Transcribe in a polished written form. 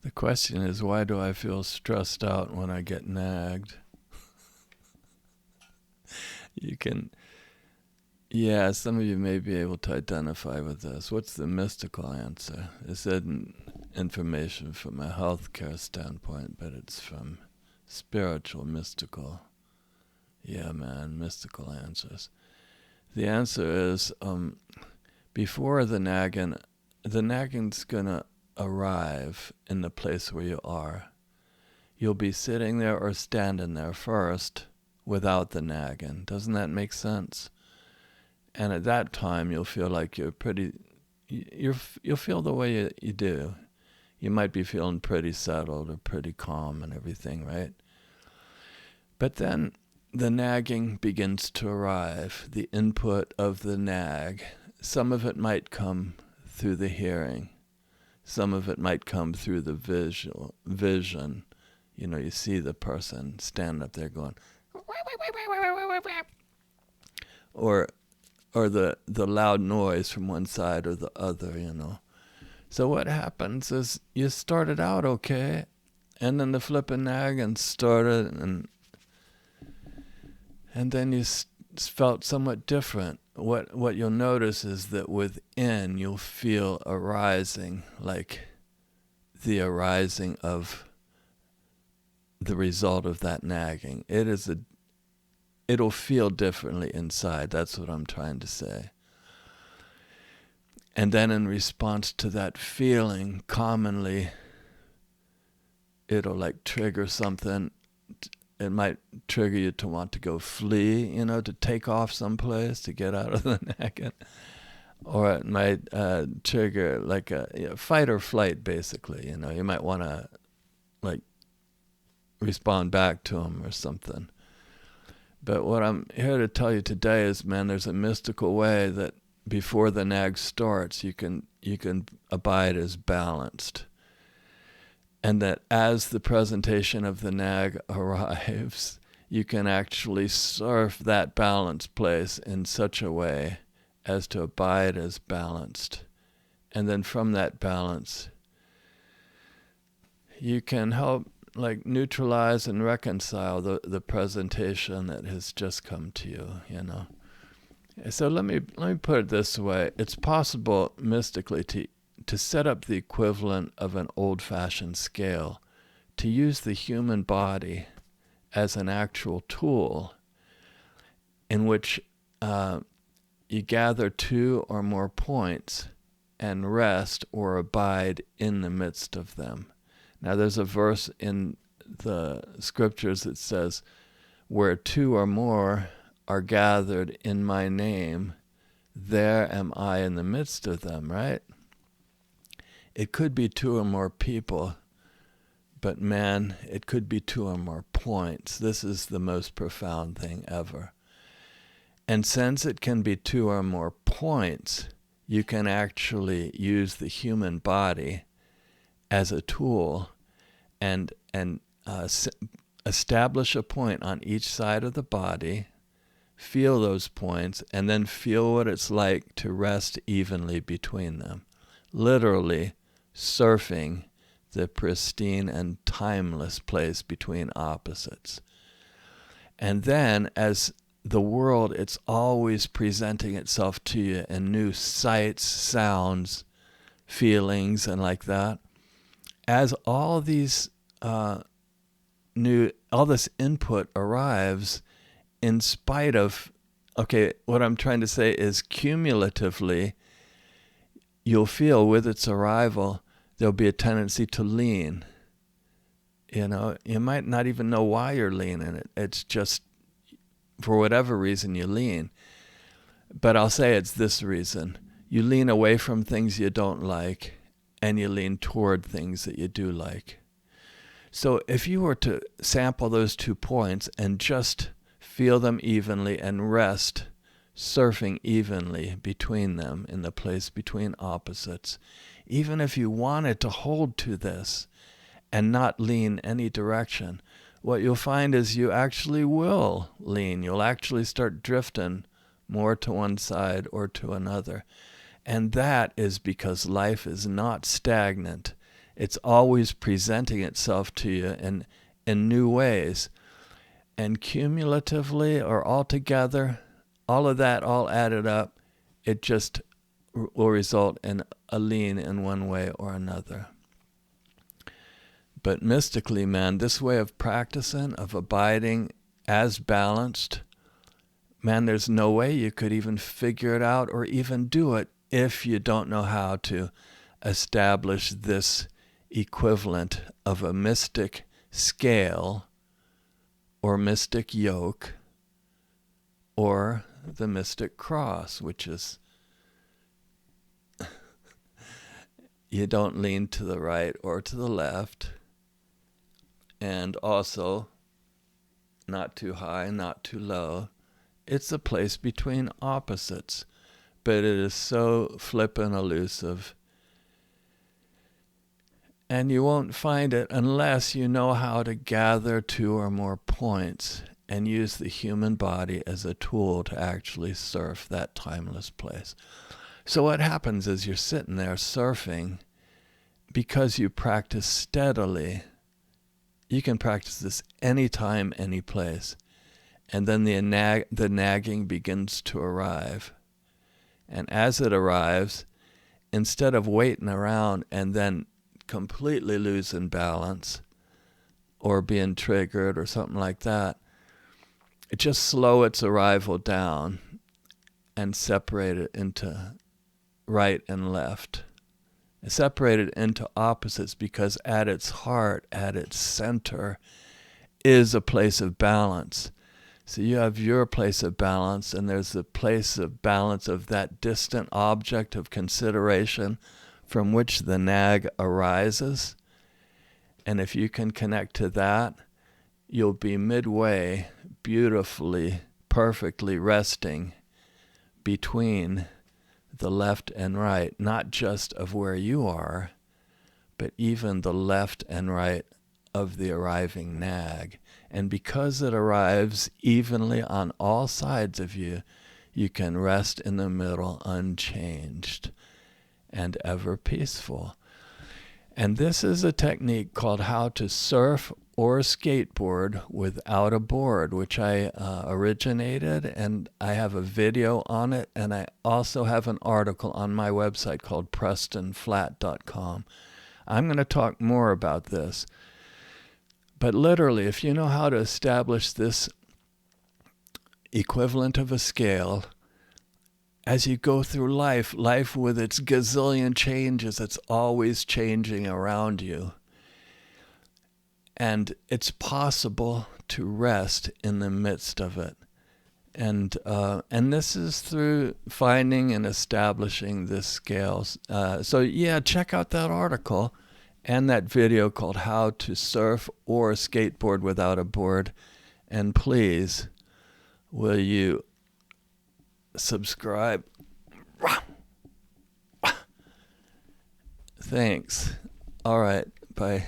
The question is, why do I feel stressed out when I get nagged? You can, yeah, some of you may be able to identify with this. What's the mystical answer? This isn't information from a healthcare standpoint, but it's from spiritual, mystical. Yeah, man, mystical answers. The answer is, before the nagging's gonna arrive in the place where you are. You'll be sitting there or standing there first without the nagging. Doesn't that make sense? And at that time, you'll feel like you'll feel the way you do. You might be feeling pretty settled or pretty calm and everything, right? But then the nagging begins to arrive, the input of the nag. Some of it might come through the hearing. Some of it might come through the vision. You know, you see the person stand up there going, or the loud noise from one side or the other, you know. So what happens is you started out okay, and then the flipping nagging started, and then you felt somewhat different. What you'll notice is that within you'll feel arising, like the arising of the result of that nagging. It'll feel differently inside. That's what I'm trying to say. And then in response to that feeling, commonly it'll like trigger something. It might trigger you to want to go flee, you know, to take off someplace, to get out of the nagging. Or it might trigger like a fight or flight, basically. You know, you might want to like respond back to them or something. But what I'm here to tell you today is, man, there's a mystical way that before the nag starts, you can abide as balanced. And that as the presentation of the nag arrives, you can actually surf that balanced place in such a way as to abide as balanced. And then from that balance, you can help like neutralize and reconcile the presentation that has just come to you, you know. So let me put it this way. It's possible mystically to set up the equivalent of an old-fashioned scale, to use the human body as an actual tool in which you gather two or more points and rest or abide in the midst of them. Now there's a verse in the scriptures that says, where two or more are gathered in my name, there am I in the midst of them, right? It could be two or more people, but man, it could be two or more points. This is the most profound thing ever. And since it can be two or more points, you can actually use the human body as a tool and establish a point on each side of the body, feel those points, and then feel what it's like to rest evenly between them. Literally surfing the pristine and timeless place between opposites. And then as the world, it's always presenting itself to you in new sights, sounds, feelings, and like that. As all these all this input arrives, in spite of, okay, what I'm trying to say is cumulatively, you'll feel with its arrival, there'll be a tendency to lean. You know, you might not even know why you're leaning. It's just, for whatever reason you lean. But I'll say it's this reason. You lean away from things you don't like, and you lean toward things that you do like. So if you were to sample those 2 points and just feel them evenly and rest, surfing evenly between them in the place between opposites, even if you wanted to hold to this and not lean any direction, what you'll find is you actually will lean. You'll actually start drifting more to one side or to another. And that is because life is not stagnant. It's always presenting itself to you in new ways. And cumulatively or altogether, all of that all added up, it just will result in a lean in one way or another. But mystically, man, this way of practicing, of abiding as balanced, man, there's no way you could even figure it out or even do it if you don't know how to establish this equivalent of a mystic scale or mystic yoke or the mystic cross, which is you don't lean to the right or to the left, and also not too high, not too low. It's a place between opposites, but it is so flippin' elusive. And you won't find it unless you know how to gather two or more points and use the human body as a tool to actually surf that timeless place. So what happens is you're sitting there surfing because you practice steadily. You can practice this anytime, any place. And then the nagging begins to arrive. And as it arrives, instead of waiting around and then completely losing balance or being triggered or something like that, just slow its arrival down and separate it into right and left. Separate it into opposites, because at its heart, at its center, is a place of balance. So you have your place of balance, and there's the place of balance of that distant object of consideration from which the nag arises. And if you can connect to that, you'll be midway, beautifully, perfectly resting between the left and right, not just of where you are, but even the left and right of the arriving nag. And because it arrives evenly on all sides of you, you can rest in the middle unchanged and ever peaceful. And this is a technique called how to surf or skateboard without a board, which I originated, and I have a video on it, and I also have an article on my website called PrestonFlatt.com. I'm going to talk more about this. But literally, if you know how to establish this equivalent of a scale, as you go through life with its gazillion changes, it's always changing around you. And it's possible to rest in the midst of it. And this is through finding and establishing this scale. So yeah, check out that article and that video called How to Surf or Skateboard Without a Board. And please, will you subscribe? Thanks. All right. Bye.